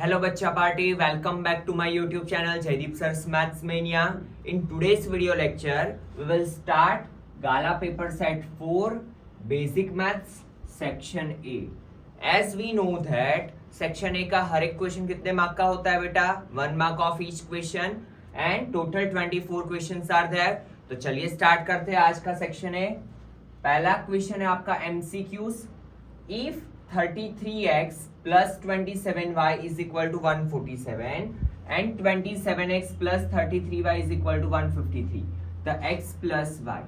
Hello Bacha Party, welcome back to my YouTube channel Jaideep Sir's Maths Mania. In today's video lecture, we will start Gala paper set 4 Basic Maths section A. As we know that section A का हर एक question कितने mark का होता है बेटा? 1 mark of each question and total 24 questions are there. तो चलिए start करते हैं आज का सेक्शन A. पहला क्वेश्चन है आपका MCQs. If 33x plus 27y is equal to 147 and 27x plus 33y is equal to 153, the x plus y.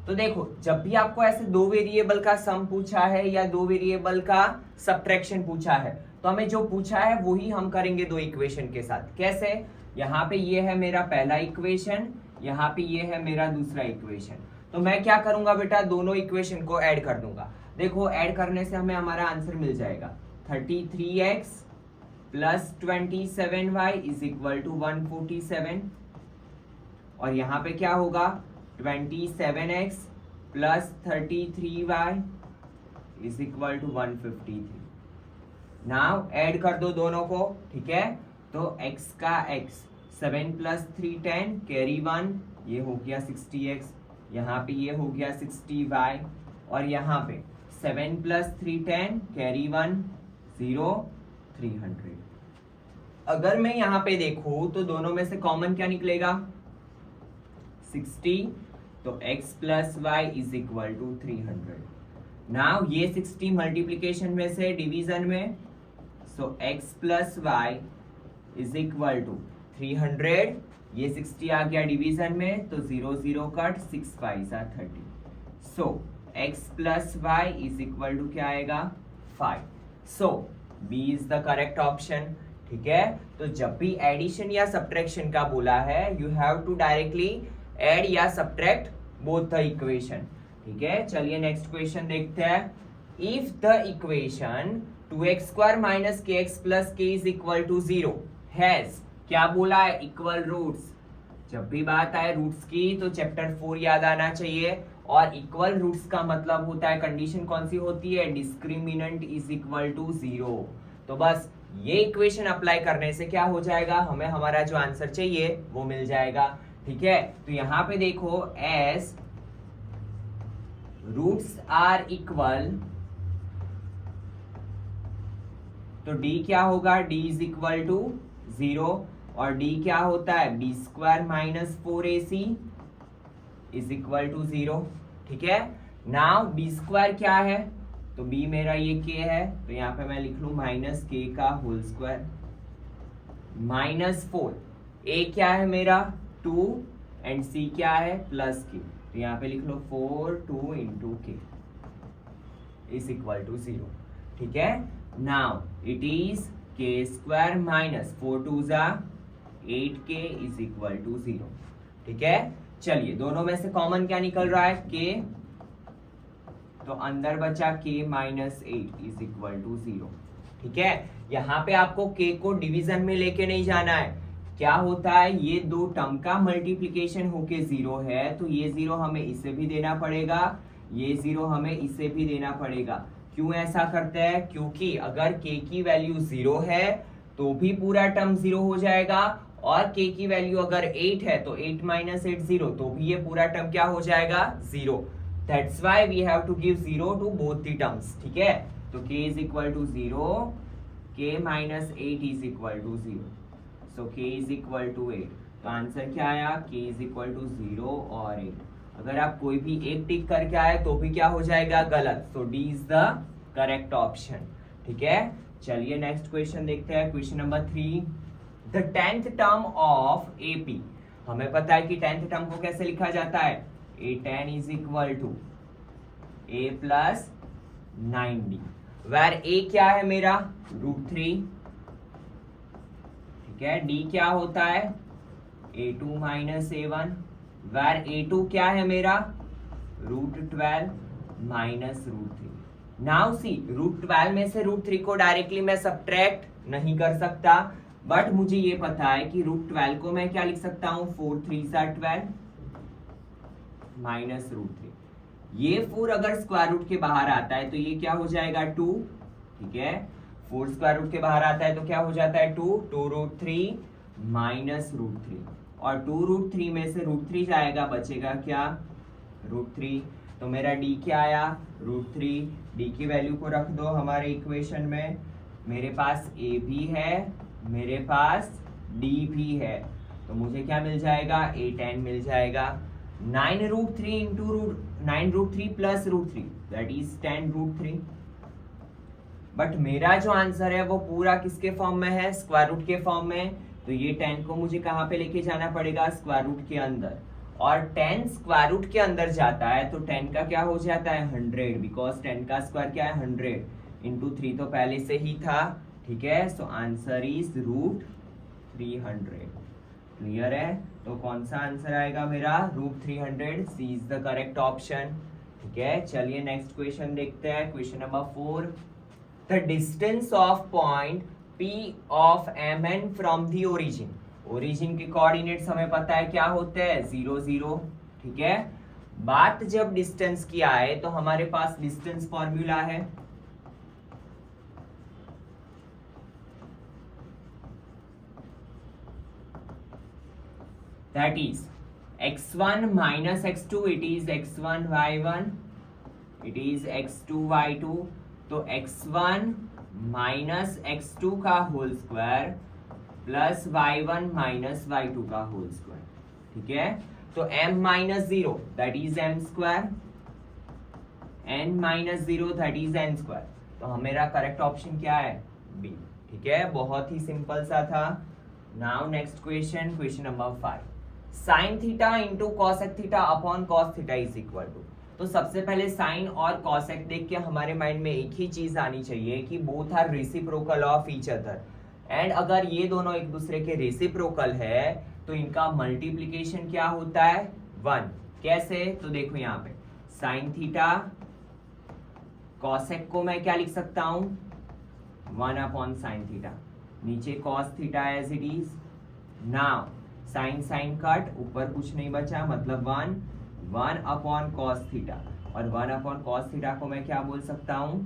तो देखो, जब भी आपको ऐसे दो वेरिएबल का सम पूछा है या दो वेरिएबल का सब्ट्रैक्शन पूछा है, तो हमें जो पूछा है वही हम करेंगे दो इक्वेशन के साथ. कैसे? यहाँ पे ये है मेरा पहला इक्वेशन, यहाँ पे ये है मेरा दूसरा इक्वेशन. तो मैं क्या करूंगा बेटा, दोनों इक्वेशन को ऐड कर दूंगा. देखो, ऐड करने से हमें हमारा आंसर मिल जाएगा 33x plus 27y is equal to 147 और यहाँ पे क्या होगा 27x plus 33y is equal to 153. Now add कर दो दोनों को, ठीक है. तो x का x 7 प्लस 3 10 कैरी 1, ये हो गया 60x, यहाँ पे ये हो गया 60y और यहाँ पे 7 प्लस 3 10 कैरी 1 0 300. अगर मैं यहाँ पे देखूं तो दोनों में से कॉमन क्या निकलेगा 60. तो x plus Y is equal to 300. Now ये 60 मल्टीप्लीकेशन में से डिवीजन में, so x plus Y is equal to 300. ये 60 आ गया डिवीजन में, तो 0 0 cut 6 5 30. So x plus Y is equal to क्या आएगा 5. So B is the correct option. ठीक है. तो जब भी एडिशन या सब्ट्रैक्शन का बोला है, you have to directly add या सब्ट्रैक्ट बोथ द इक्वेशन. ठीक है. चलिए नेक्स्ट क्वेश्चन देखते हैं. If the equation 2x square minus kx plus k is equal to 0 has, क्या बोला है, इक्वल रूट्स. जब भी बात आए रूट्स की तो चैप्टर 4 याद आना चाहिए. और इक्वल रूट्स का मतलब होता है, कंडीशन कौन सी होती है, डिस्क्रिमिनेंट इज इक्वल टू 0. तो बस ये इक्वेशन अप्लाई करने से क्या हो जाएगा, हमें हमारा जो आंसर चाहिए वो मिल जाएगा. ठीक है. तो यहां पे देखो, एज रूट्स आर इक्वल, तो d क्या होगा, d इज इक्वल टू 0 और d क्या होता है b square minus 4ac is equal to 0. ठीक है. नाउ b स्क्वायर क्या है, तो b मेरा ये k है, तो यहाँ पे मैं लिख लू माइनस k का होल स्क्वायर माइनस 4. a क्या है मेरा 2 एंड c क्या है प्लस k, तो यहाँ पे लिख लो 4 2 into k is equal to 0. ठीक है. Now it is k square minus 4 2 जा 8k इज इक्वल टू 0. ठीक है. चलिए, दोनों में से कॉमन क्या निकल रहा है, k, तो अंदर बचा k minus 8 is equal to 0. ठीक है. यहाँ पे आपको k को डिवीजन में लेके नहीं जाना है. क्या होता है, ये दो टर्म का मल्टीप्लीकेशन होके 0 है, तो ये 0 हमें इसे भी देना पड़ेगा, ये 0 हमें इसे भी देना पड़ेगा. क्यों ऐसा करते हैं, क्योंकि अगर k की वैल्यू 0 है तो भी पूरा टर्म 0 हो जाएगा, और k की वैल्यू अगर 8 है तो 8 माइनस 8 0, तो भी ये पूरा टर्म क्या हो जाएगा 0. That's why we have to give 0 to both the terms. ठीक है. तो k is equal to 0, k minus 8 is equal to 0, so k is equal to 8. तो आंसर क्या आया, k इज इक्वल टू 0 और 8. अगर आप कोई भी एक टिक करके आए तो भी क्या हो जाएगा, गलत. सो d is the correct option. ठीक है. चलिए नेक्स्ट क्वेश्चन देखते हैं. Question number 3. The 10th term of AP. हमें पता है कि 10th टर्म को कैसे लिखा जाता है, A10 is equal to A plus 9D, where A क्या है मेरा √3. ठीक है. D क्या होता है A2 minus A1, where A2 क्या है मेरा √12 माइनस √3. नाउ सी, √12 में से √3 को डायरेक्टली मैं सब्ट्रैक्ट नहीं कर सकता, बट मुझे ये पता है कि √12 को मैं क्या लिख सकता हूं, 4 3 12 माइनस √3. ये 4 अगर स्क्वायर रूट के बाहर आता है तो ये क्या हो जाएगा 2. ठीक है. 4 स्क्वायर रूट के बाहर आता है तो क्या हो जाता है 2 रूट 3 माइनस रूट 3, और 2 रूट 3 में से रूट 3 जाएगा, बचेगा क्या रूट 3। तो मेरा डी क्या आया रूट 3। डी की वैल्यू को रख दो हमारे इक्वेशन में। मेरे पास ए भी है, मेरे पास डी भी है, तो मुझे क्या मिल जाएगा A10 मिल जाएगा। 9 root 3 into 9 root 3 plus root 3 that is 10 root 3। But मेरा जो आंसर है वो पूरा किसके फॉर्म में है, स्क्वायर रूट के फॉर्म में। तो ये 10 को मुझे कहाँ पे लेके जाना पड़ेगा, स्क्वायर रूट के अंदर, और 10 स्क्वायर रूट के अंदर जाता है तो 10 का क्या हो जाता है 100, बिकॉज 10 का स्क्वायर क्या है 100 इंटू 3 तो पहले से ही था, ठीक है। So answer is root 300। Clear है, तो कौन सा आंसर आएगा मेरा root 300, C is the correct option. ठीक है, चलिए नेक्स्ट क्वेश्चन देखते हैं। Question number 4, the distance of point P of MN from the origin. Origin के कोऑर्डिनेट्स हमें पता है क्या होते हैं 0 0, ठीक है। बात जब डिस्टेंस की आए तो हमारे पास डिस्टेंस फॉर्मूला है, that is x1 minus x2, it is x1 y1, it is x2 y2। तो x1 माइनस x2 का whole square plus y1 minus y2 का होल स्क्वायर, ठीक है। तो m minus 0 that is m square, n minus 0 that is n square. तो मेरा correct option क्या है बी, ठीक है। बहुत ही सिंपल सा था। Now next question, question number 5, sine theta into cosec theta upon cos theta is equal to. तो सबसे पहले साइन और कॉसेक देख के हमारे माइंड में एक ही चीज आनी चाहिए कि both are reciprocal of each other, and अगर ये दोनों एक दूसरे के रेसिप्रोकल है तो इनका मल्टीप्लीकेशन क्या होता है 1। कैसे, तो देखो यहाँ पे साइन थीटा, कॉसेक को मैं क्या लिख सकता हूं 1 अपॉन साइन थीटा, नीचे cos theta as it is. Now sine sine cut, ऊपर कुछ नहीं बचा, मतलब 1 अपॉन कॉस थीटा, और 1 अपॉन कॉस थीटा को मैं क्या बोल सकता हूं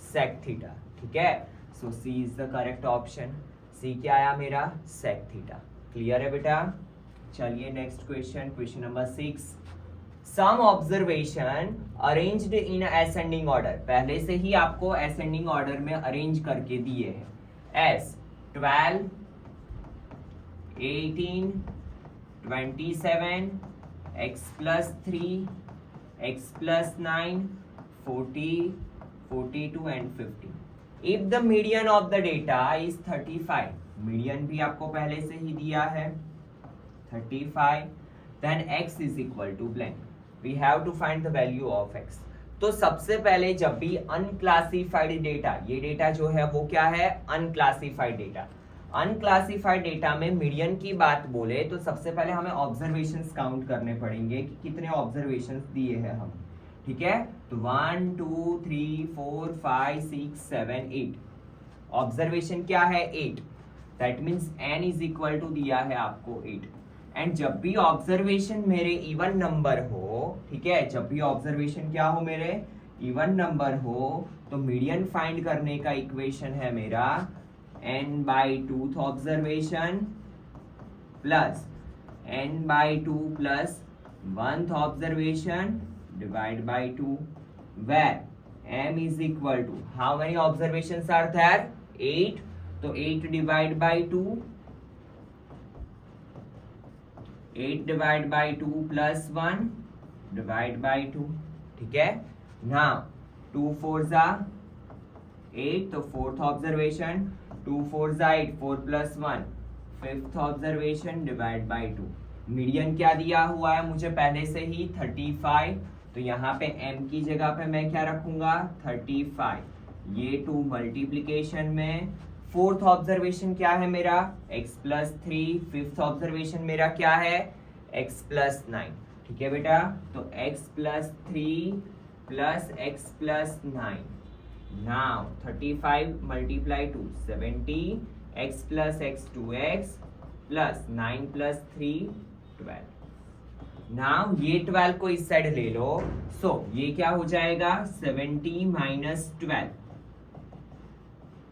सेक थीटा, ठीक है। So C is the correct option. C क्या आया मेरा सेक थीटा। क्लियर है बेटा। चलिए next question, question number 6, some observation arranged in ascending order. पहले से ही आपको असेंडिंग ऑर्डर में अरेंज करके दिए हैं S 12 18 27 x plus 3 x plus 9 40 42 and 50। if the median of the data is 35, median भी आपको पहले से ही दिया है 35, then x is equal to blank, we have to find the value of x। तो सबसे पहले जब भी अनक्लासिफाइड डेटा, ये डेटा जो है वो क्या है अनक्लासिफाइड डेटा, अनक्लासिफाइड डेटा में मीडियन की बात बोले तो सबसे पहले हमें ऑब्जर्वेशंस काउंट करने पड़ेंगे कि कितने ऑब्जर्वेशंस दिए हैं हम, ठीक है। तो 1 2 3 4 5 6 7 8, ऑब्जर्वेशन क्या है 8, that means n is equal to दिया है आपको 8। एंड जब भी ऑब्जर्वेशन मेरे इवन नंबर हो, ठीक है, जब भी ऑब्जर्वेशन क्या हो मेरे इवन नंबर हो, तो मीडियन फाइंड करने का इक्वेशन है मेरा n by 2th observation plus n by 2 plus 1th observation divide by 2, where m is equal to how many observations are there 8, तो 8 divide by 2, 8 divide by 2 plus 1 divide by 2, ठीक है। Now 2 4 जा 8, तो 4th observation, 2 4 जा 8, 4 plus 1 5th observation divide by 2। Median क्या दिया हुआ है मुझे पहले से ही 35, तो यहाँ पे m की जगह पे मैं क्या रखूंगा 35, ये 2 मल्टीप्लीकेशन में 4th ऑब्जर्वेशन क्या है मेरा x प्लस 3, 5th ऑब्जर्वेशन मेरा क्या है x प्लस 9, ठीक है बेटा। तो x plus 3 plus x plus 9, now 35 multiply to 70, x plus x 2x plus 9 plus 3 12। now ये 12 को इस साइड ले लो, सो ये क्या हो जाएगा 70 minus 12,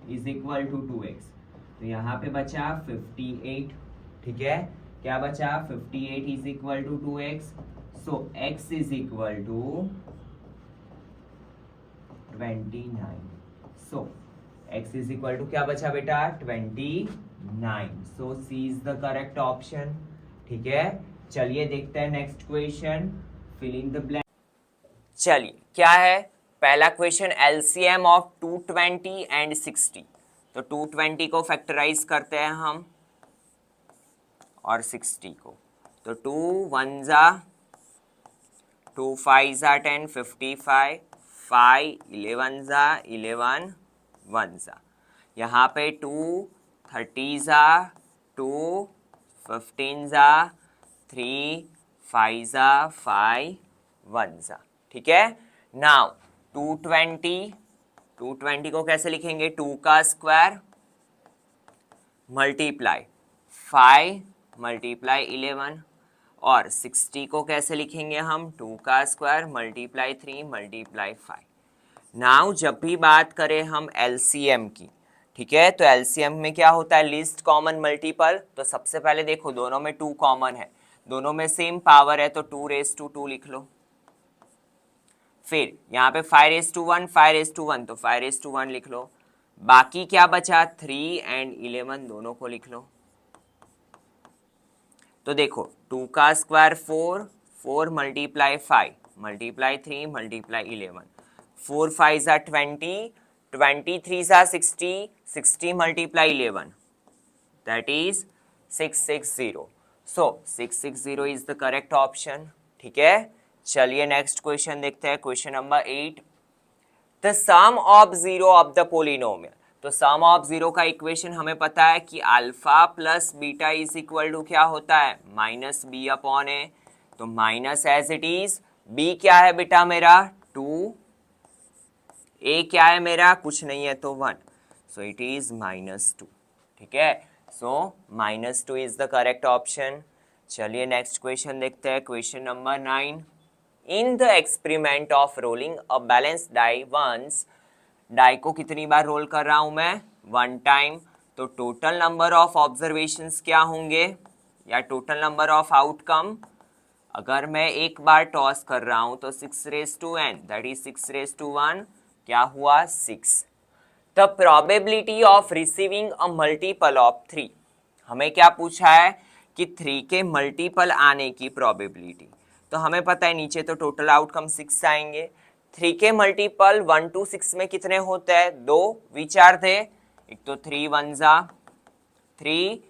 is equal to 2x। तो यहाँ पे बचा 58, ठीक है, क्या बचा 58 is equal to 2x। So x is equal to 29। So x is equal to क्या बचा बेटा 29। So C is the correct option, ठीक है। चलिए देखते हैं next question, fill in the blank. चलिए क्या है पहला क्वेश्चन, एलसीएम ऑफ 220 एंड 60। तो 220 को फैक्टराइज करते हैं हम और 60 को। तो 2 1 जा 2 5 जा 10 55 5 11 जा 11 1 जा। यहाँ पे 2 30 जा 2 15 जा 3 5 जा 5 1 जा, ठीक है। नाउ 220 को कैसे लिखेंगे, 2 का स्क्वायर मल्टीप्लाई 5 मल्टीप्लाई 11, और 60 को कैसे लिखेंगे हम, 2 का स्क्वायर मल्टीप्लाई 3 मल्टीप्लाई 5। नाउ जब भी बात करें हम एलसीएम की, ठीक है, तो एलसीएम में क्या होता है, लिस्ट कॉमन मल्टीपल। तो सबसे पहले देखो दोनों में 2 कॉमन है, दोनों में सेम पावर है, तो 2 रेज टू 2 लिख लो। फिर यहाँ पे 5 रेज टू 1 5 रेज टू 1, तो 5 रेज टू 1 लिख लो। बाकी क्या बचा 3 एंड 11 दोनों को लिख लो। तो देखो 2 का स्क्वायर 4 4 मल्टीप्लाई 5 मल्टीप्लाई 3 मल्टीप्लाई 11, 4 5 जा 20 23 जा 60 60 multiply 11 that is 660। So 660 is the correct option, ठीक है। चलिए नेक्स्ट क्वेश्चन देखते हैं, question number 8, the sum of zero of the polynomial. तो सम ऑफ जीरो का इक्वेशन हमें पता है कि alpha plus beta is equal to क्या होता है, माइनस बी अपॉन ए। तो minus as it is, B क्या है बेटा मेरा 2, ए क्या है मेरा कुछ नहीं है तो 1, सो इट इज -2, ठीक है। So -2 is the correct option. चलिए नेक्स्ट क्वेश्चन देखते हैं, question number 9, in the experiment of rolling a balance die once. Die को कितनी बार रोल कर रहा हूं मैं, 1 टाइम। तो टोटल नंबर ऑफ ऑब्जर्वेशंस क्या होंगे, या टोटल नंबर ऑफ आउटकम, अगर मैं एक बार टॉस कर रहा हूं तो 6 raise to n that is 6 raise to 1, क्या हुआ 6। The probability of receiving a multiple of 3। हमें क्या पूछा है कि 3 के मल्टीपल आने की प्रोबेबिलिटी। तो हमें पता है नीचे तो टोटल आउटकम 6 आएंगे, 3 के मल्टीपल 1 to 6 में कितने होते हैं, 2 विचार थे, एक तो 3 1 जा 3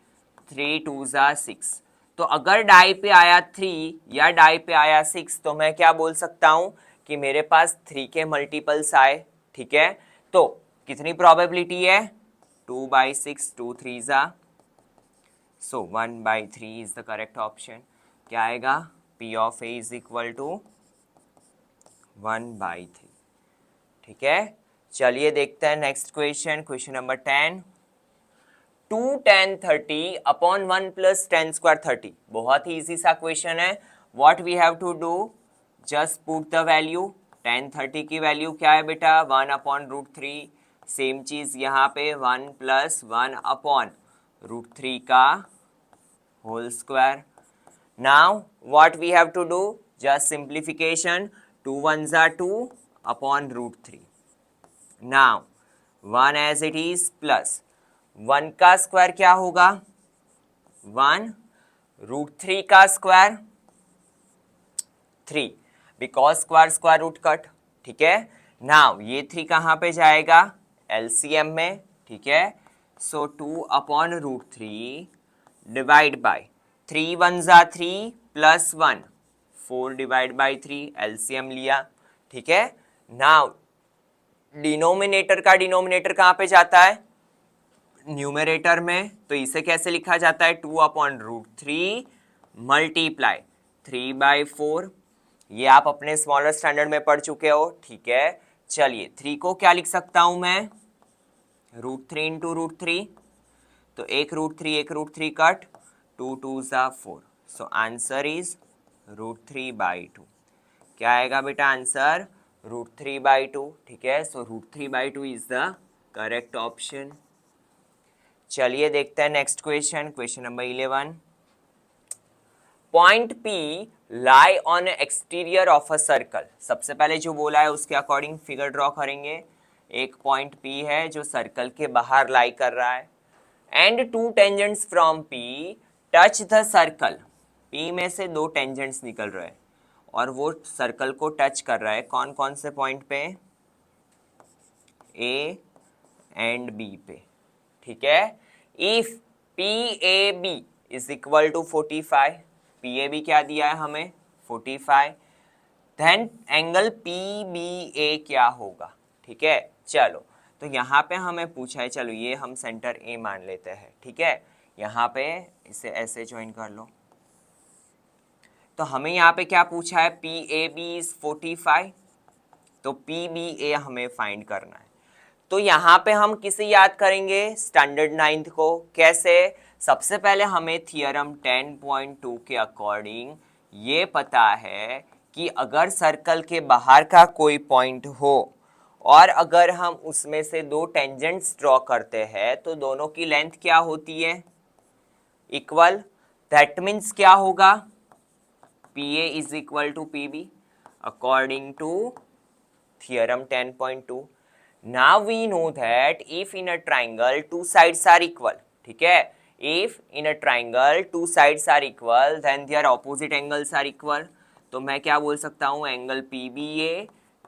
3 2 जा 6। तो अगर डाई पे आया 3 या डाई पे आया 6, तो मैं क्या बोल सकता हूं कि मेरे पास 3 के मल्टीपल्स आए, ठीक है। तो कितनी प्रोबेबिलिटी है, 2/6 2 3 जा, so 1/3 is the correct option. क्या आएगा, P of A is equal to 1/3, ठीक है। चलिए देखते हैं next question, question number 10, 2 10 30 upon 1 plus 10 square 30। बहुत ही इजी सा क्वेश्चन है। What we have to do, just put the value. 10 30 की वैल्यू क्या है बेटा, 1 अपॉन √3। सेम चीज यहाँ पे 1 प्लस 1 अपॉन √3 का whole square. Now what we have to do, just simplification, 2 1 जा 2 upon √3। Now 1 as it is plus 1 का स्क्वायर क्या होगा, 1 √3 का square 3, because square square root cut, ठीक है। नाउ ये 3 कहाँ पे जाएगा, एलसीएम में, ठीक है। सो 2 अपॉन √3 डिवाइड बाय 3 1 जा 3 प्लस 1 4 डिवाइड बाय 3, एलसीएम लिया, ठीक है। नाउ डिनोमिनेटर का डिनोमिनेटर कहाँ पे जाता है, न्यूमरेटर में। तो इसे कैसे लिखा जाता है, 2 अपॉन √3 मल्टीप्लाई 3/4। ये आप अपने स्मॉलर स्टैंडर्ड में पढ़ चुके हो, ठीक है। चलिए 3 को क्या लिख सकता हूं मैं, √3 इंटू √3, तो एक √3 कट, 2 2 जा 4, सो आंसर इज √3/2। क्या आएगा बेटा आंसर, √3/2, ठीक है। सो √3/2 इज द करेक्ट ऑप्शन। चलिए देखते हैं next question, question number 11। Point P lie on exterior of a circle. सबसे पहले जो बोला है उसके अकॉर्डिंग फिगर ड्रॉ करेंगे। एक पॉइंट P है जो सर्कल के बाहर लाई कर रहा है, and to tangents from P touch the circle. P में से दो टेंजेंट्स निकल रहे हैं और वो सर्कल को टच कर रहा है। कौन कौन से पॉइंट पे? A एंड B पे, ठीक है। If PAB is equal to 45, PAB क्या दिया है हमें? 45, देन एंगल PBA क्या होगा? ठीक है, चलो तो यहाँ पे हमें पूछा है, चलो ये हम सेंटर A मान लेते हैं, ठीक है। यहाँ पे इसे ऐसे ज्वाइन कर लो। तो हमें यहाँ पे क्या पूछा है? PAB इज 45, तो PBA हमें फाइंड करना है। तो यहाँ पे हम किसे याद करेंगे? स्टैंडर्ड नाइन्थ को। कैसे? सबसे पहले हमें थियरम 10.2 के अकॉर्डिंग ये पता है कि अगर सर्कल के बाहर का कोई पॉइंट हो और अगर हम उसमें से दो टेंजेंट्स ड्रॉ करते हैं तो दोनों की लेंथ क्या होती है? इक्वल। दैट मीन्स क्या होगा? PA is equal to PB according to theorem 10.2. Now we know that if in a triangle two sides are equal, ठीक है, if in a triangle two sides are equal then their opposite angles are equal. तो मैं क्या बोल सकता हूँ? Angle PBA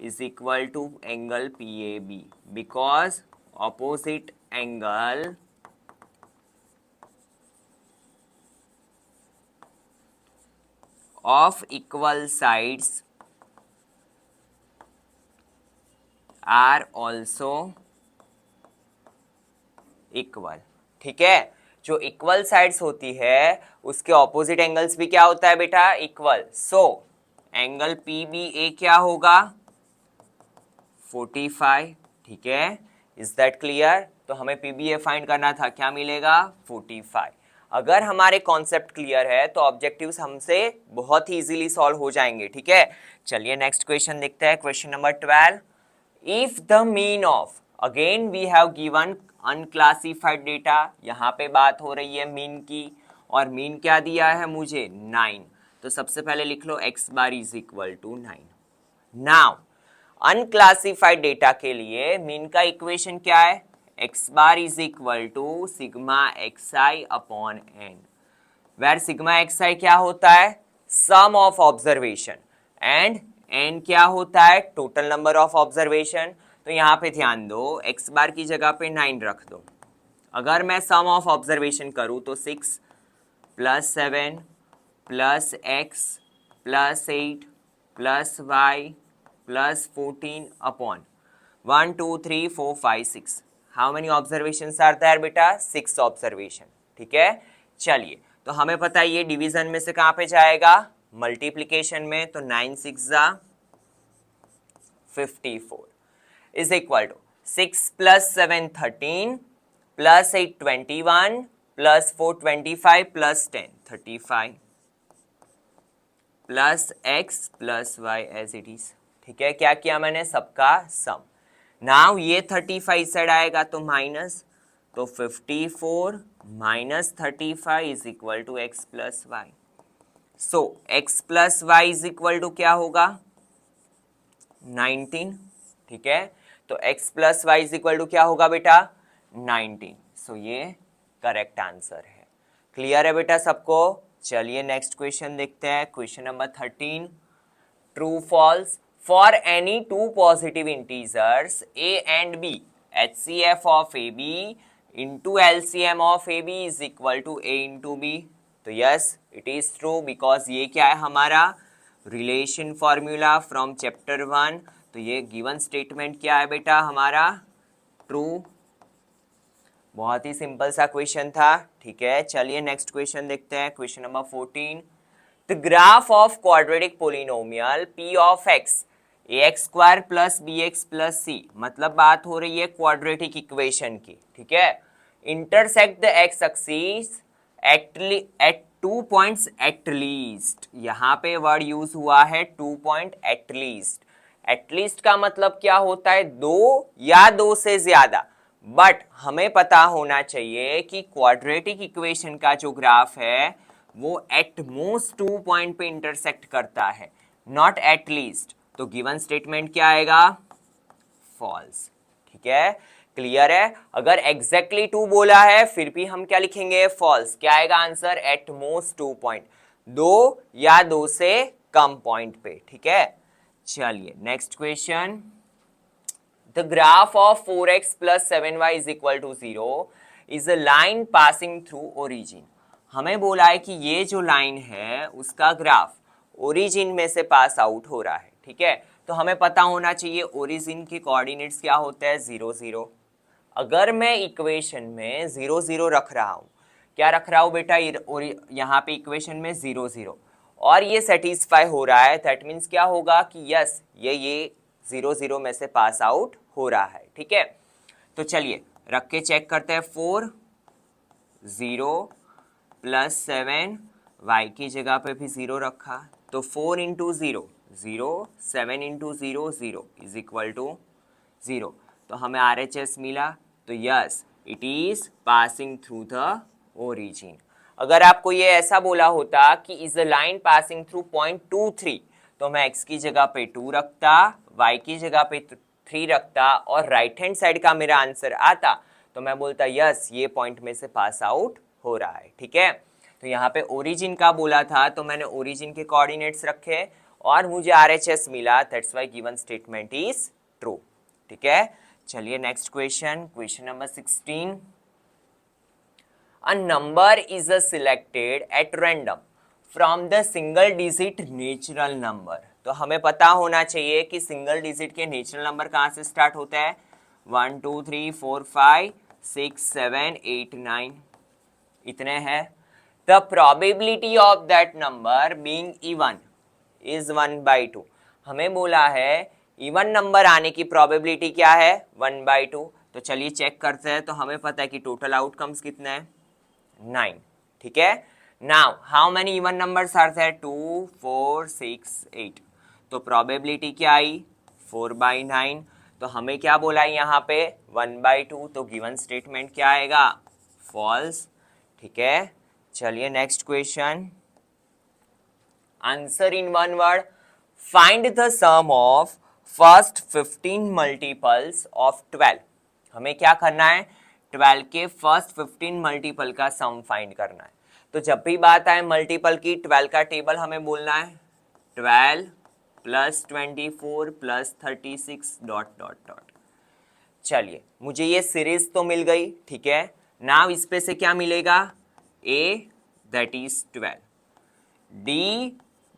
is equal to angle PAB because opposite angle of equal sides are also equal, ठीक है। जो इक्वल साइड्स होती है उसके ऑपोजिट एंगल्स भी क्या होता है बेटा? इक्वल। सो एंगल PBA क्या होगा? 45, ठीक है। Is that clear? तो हमें PBA फाइंड करना था, क्या मिलेगा? 45। अगर हमारे कॉन्सेप्ट क्लियर है तो ऑब्जेक्टिव्स हमसे बहुत ही इजीली सॉल्व हो जाएंगे, ठीक है। चलिए नेक्स्ट क्वेश्चन देखते हैं, question number 12। If the mean of, again we have given unclassified data, यहाँ पे बात हो रही है मीन की, और मीन क्या दिया है मुझे? 9। तो सबसे पहले लिख लो x bar is equal to 9। Now unclassified data के लिए मीन का इक्वेशन क्या है? x bar is equal to sigma xi upon n, where sigma xi क्या होता है? Sum of observation, and n क्या होता है? Total number of observation. तो यहाँ पे ध्यान दो, x बार की जगह पे 9 रख दो। अगर मैं सम ऑफ ऑब्जर्वेशन करूँ तो 6 plus 7 plus x plus 8 plus y plus 14 upon 1 2 3 4 5 6। How many observation are there बेटा? 6 ऑब्जर्वेशन, ठीक है। चलिए तो हमें पता है ये डिवीजन में से कहाँ पे जाएगा? मल्टीप्लीकेशन में। तो 9 6 54 is equal to 6 plus 7 13 plus 8 21 plus 4 25 plus 10 35 plus x plus y as it is, ठीक है। क्या किया मैंने? सबका सम। नाउ ये 35 साइड आएगा तो माइनस, तो 54 minus 35 is equal to x plus y. So x plus Y is equal to क्या होगा? 19, ठीक है। तो x plus Y is equal to क्या होगा बेटा? 19। सो ये करेक्ट आंसर है। क्लियर है बेटा सबको? चलिए नेक्स्ट क्वेश्चन देखते हैं, question number 13। True false for any two positive integers a and b, HCF of AB into LCM of AB is equal to a into b। तो yes it is true, because ये क्या है हमारा? Relation formula from chapter 1। तो ये given statement क्या है बेटा हमारा? ट्रू। बहुत ही सिंपल सा क्वेश्चन था, ठीक है। चलिए नेक्स्ट क्वेश्चन देखते हैं, question number 14। The graph of quadratic polynomial p of x ax square plus bx plus c, मतलब बात हो रही है क्वाड्रेटिक इक्वेशन की, ठीक है। Intersect the x axis at 2 points at least. यहाँ पे वर्ड यूज हुआ है 2 point at least. At least का मतलब क्या होता है? दो या दो से ज्यादा, बट हमें पता होना चाहिए कि क्वाड्रेटिक इक्वेशन का जो ग्राफ है वो एट मोस्ट 2 पॉइंट पे इंटरसेक्ट करता है, नॉट एट लीस्ट। तो गिवन स्टेटमेंट क्या आएगा? फॉल्स। ठीक है, क्लियर है? अगर एग्जैक्टली 2 बोला है फिर भी हम क्या लिखेंगे? फॉल्स। क्या आएगा आंसर? एट मोस्ट 2 पॉइंट, 2 या 2 से कम पॉइंट पे। ठीक है, चलिए next question. The graph of 4x plus 7y is equal to 0 is a line passing through origin. हमें बोला है कि ये जो लाइन है उसका ग्राफ ओरिजिन में से पास आउट हो रहा है। ठीक है, तो हमें पता होना चाहिए ओरिजिन के कोऑर्डिनेट्स क्या होते हैं? 0 0। अगर मैं इक्वेशन में 0 0 रख रहा हूँ, क्या रख रहा हूँ बेटा? यहाँ पे इक्वेशन में 0 0 और ये सेटिस्फाई हो रहा है, दैट मीन्स क्या होगा कि यस ये 0 0 में से पास आउट हो रहा है। ठीक है, तो चलिए रख के चेक करते हैं। 4 0 प्लस 7 y की जगह पे भी 0 रखा, तो 4 into 0 0, 7 into 0 0 is equal to 0। तो हमें RHS मिला, तो yes it is passing through the origin. अगर आपको ये ऐसा बोला होता कि is a line passing through point 2 3, तो मैं x की जगह पे 2 रखता, y की जगह पे 3 रखता और राइट हैंड साइड का मेरा आंसर आता, तो मैं बोलता यस ये पॉइंट में से पास आउट हो रहा है। ठीक है, तो यहाँ पे ओरिजिन का बोला था तो मैंने ओरिजिन के कोऑर्डिनेट्स रखे और मुझे RHS मिला, that's why given statement is true. ठीक है, चलिए next question, question number 16। A number is selected at random from the single digit natural number। तो हमें पता होना चाहिए कि सिंगल डिजिट के नेचुरल नंबर कहाँ से स्टार्ट होता है? 1 2 3 4 5 6 7 8 9 इतने हैं। The probability of that number being even is 1/2। हमें बोला है इवन नंबर आने की प्रोबेबिलिटी क्या है? 1/2। तो चलिए चेक करते हैं। तो हमें पता है कि टोटल आउटकम्स कितने हैं? 9। ठीक है, now how many even numbers are there? 2 4 6 8। तो प्रोबेबिलिटी क्या आई? 4/9। तो हमें क्या बोला है यहाँ पे? 1/2। तो गिवन स्टेटमेंट क्या आएगा? फॉल्स। ठीक है, चलिए next question. Answer in one word, find the sum of first 15 multiples of 12। हमें क्या करना है? 12 के फर्स्ट 15 मल्टीपल का सम फाइंड करना है। तो जब भी बात आए मल्टीपल की, 12 का टेबल हमें बोलना है 12 plus 24 plus 36 dot dot dot. चलिए मुझे ये सीरीज तो मिल गई। ठीक है, नाउ इस पे से क्या मिलेगा? A that is 12, D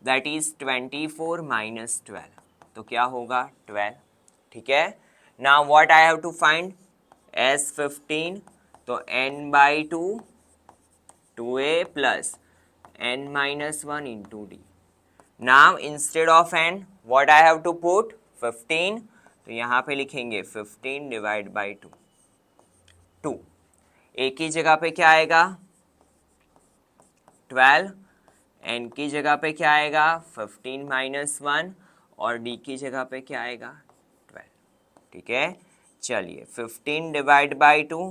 that is 24 minus 12, तो क्या होगा? 12। ठीक है, now what I have to find? S 15, तो n/2 2a plus n minus 1 into d। Now instead of n what I have to put? 15, तो यहाँ पे लिखेंगे 15 डिवाइड बाई 2। 2 a की जगह पे क्या आएगा? 12, n की जगह पे क्या आएगा? 15 माइनस 1 और d की जगह पे क्या आएगा? 12। ठीक है, चलिए 15 डिवाइड बाई 2,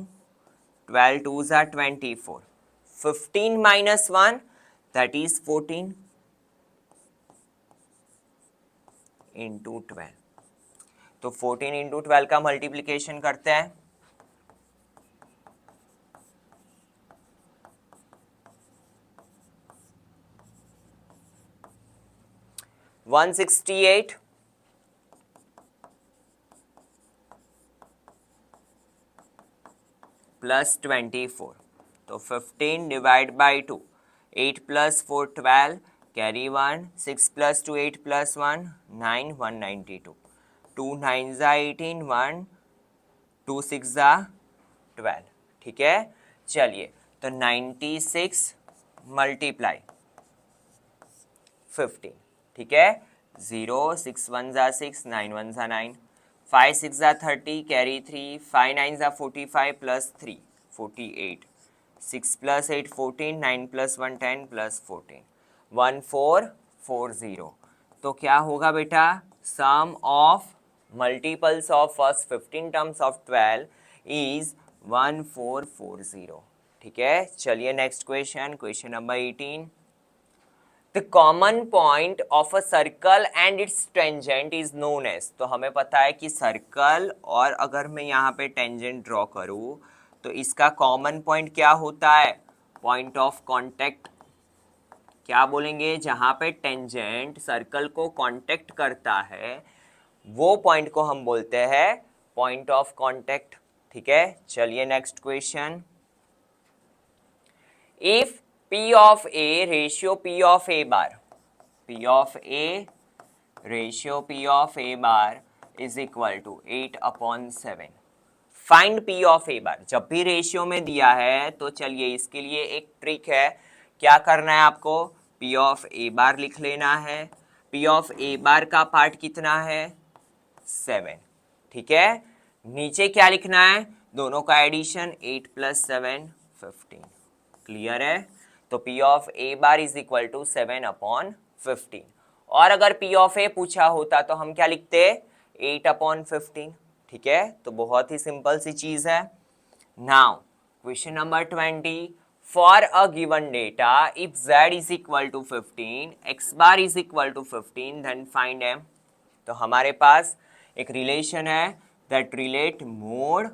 12 2 ज़ा 24, 15 माइनस 1 दैट इज 14 इंटू 12। तो 14 इंटू 12 का मल्टीप्लीकेशन करते हैं। 168 प्लस 24, तो 15 divide by 2, 8 plus 4 12, carry 1, 6 plus 2 8 plus 1 9, 192, 2 9 ज़ा 18, 1 2 6 ज़ा 12। ठीक है, चलिए तो 96 मल्टीप्लाई 15। ठीक है, 0 6 1 ज़ा 6, 9 1 ज़ा 9, 5 6 ज़ा 30, कैरी 3, 5 9 ज़ा 45 प्लस 3 48, 6 प्लस 8 14, 9 प्लस 1 10 प्लस 14, 1440। तो क्या होगा बेटा? Sum of multiples of first 15 terms of 12 is 1440। ठीक है, चलिए next question, question number 18। The common point of a circle and it's tangent is known as. तो हमें पता है कि सर्कल और अगर मैं यहाँ पे टेंजेंट ड्रॉ करूँ तो इसका कॉमन पॉइंट क्या होता है, पॉइंट ऑफ कांटेक्ट। क्या बोलेंगे, जहां पे टेंजेंट सर्कल को कांटेक्ट करता है वो पॉइंट को हम बोलते हैं पॉइंट ऑफ कांटेक्ट। ठीक है, चलिए next question. If P of A ratio P of A bar, P of A ratio P of A bar is equal to 8/7। Find P of A bar. जब भी ratio में दिया है तो चलिए इसके लिए एक ट्रिक है, क्या करना है आपको, P of A बार लिख लेना है। P of A बार का पार्ट कितना है, 7। ठीक है, नीचे क्या लिखना है, दोनों का एडिशन 8 + 7 15। क्लियर है, तो P of A bar is equal to 7/15। और अगर P of A पूछा होता तो हम क्या लिखते, 8/15। ठीक है, तो बहुत ही सिंपल सी चीज है। Now question number 20, for a given data if z is equal to 15, x bar is equal to 15, then find m। तो हमारे पास एक रिलेशन है that relate mode,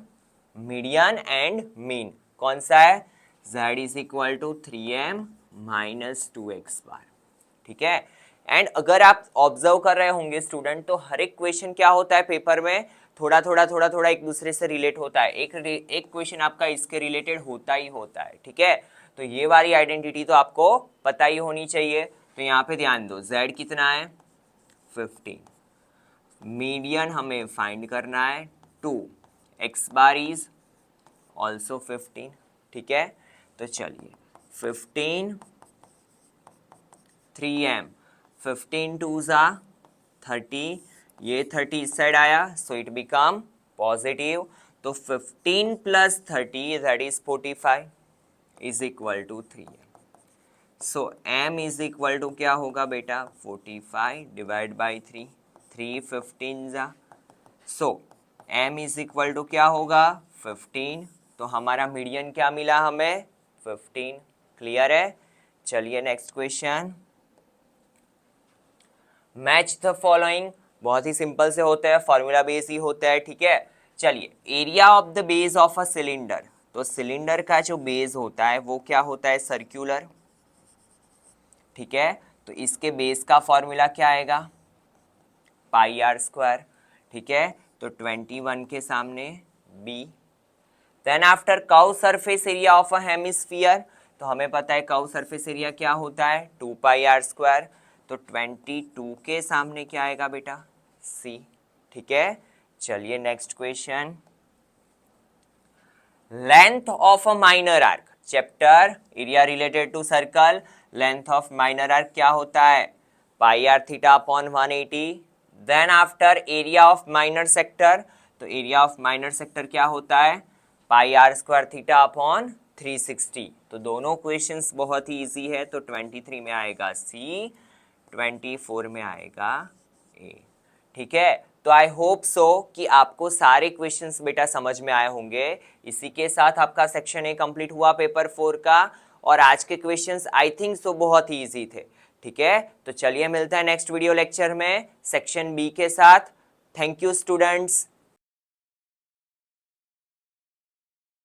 median and mean. कौन सा है, z is equal to 3m minus 2x bar. ठीक है, एंड अगर आप ऑब्जर्व कर रहे होंगे स्टूडेंट, तो हर एक क्वेश्चन क्या होता है पेपर में, थोड़ा थोड़ा एक दूसरे से रिलेट होता है। एक क्वेश्चन आपका इसके रिलेटेड होता ही होता है। ठीक है, तो ये वाली आइडेंटिटी तो आपको पता ही होनी चाहिए। तो यहाँ पे ध्यान दो, z कितना है 15, मीडियन हमें फाइंड करना है 2, x बार इज ऑल्सो 15। ठीक है, तो चलिए 15 3m, 15 2s 30, ये 30 इस साइड आया सो इट बिकम पॉजिटिव। तो 15 + 30 that is 45 is equal to 3m। So m is equal to क्या होगा बेटा, 45 divide by 3, 3 15 so m is equal to क्या होगा 15। तो हमारा मीडियन क्या मिला हमें 15। क्लियर है, चलिए next question. Match the following, बहुत ही सिंपल से होता है, फॉर्मूला बेस ही होता है। ठीक है, चलिए area of the base of a cylinder. तो सिलेंडर का जो बेस होता है वो क्या होता है, सर्क्यूलर। ठीक है, तो इसके बेस का फॉर्मूला क्या आएगा, πr²। ठीक है, तो 21 के सामने b। Then after curve surface area of a hemisphere, तो हमें पता है कर्व सरफेस एरिया क्या होता है 2πr²। तो 22 के सामने क्या आएगा बेटा, c। ठीक है, चलिए next question. Length of a minor arc, chapter area related to circle, length of minor arc क्या होता है, πr(θ/180। Then after area of minor sector, तो एरिया ऑफ माइनर सेक्टर क्या होता है, πr²θ/360। तो दोनों क्वेश्चंस बहुत ही इजी है, तो 23 में आएगा सी, 24 में आएगा ए। ठीक है, तो आई होप सो कि आपको सारे क्वेश्चंस बेटा समझ में आए होंगे। इसी के साथ आपका सेक्शन ए कंप्लीट हुआ पेपर 4 का, और आज के क्वेश्चंस आई थिंक सो बहुत ही इजी थे। ठीक है, तो चलिए मिलता है नेक्स्ट वीडियो लेक्चर में सेक्शन बी के साथ। Thank you students.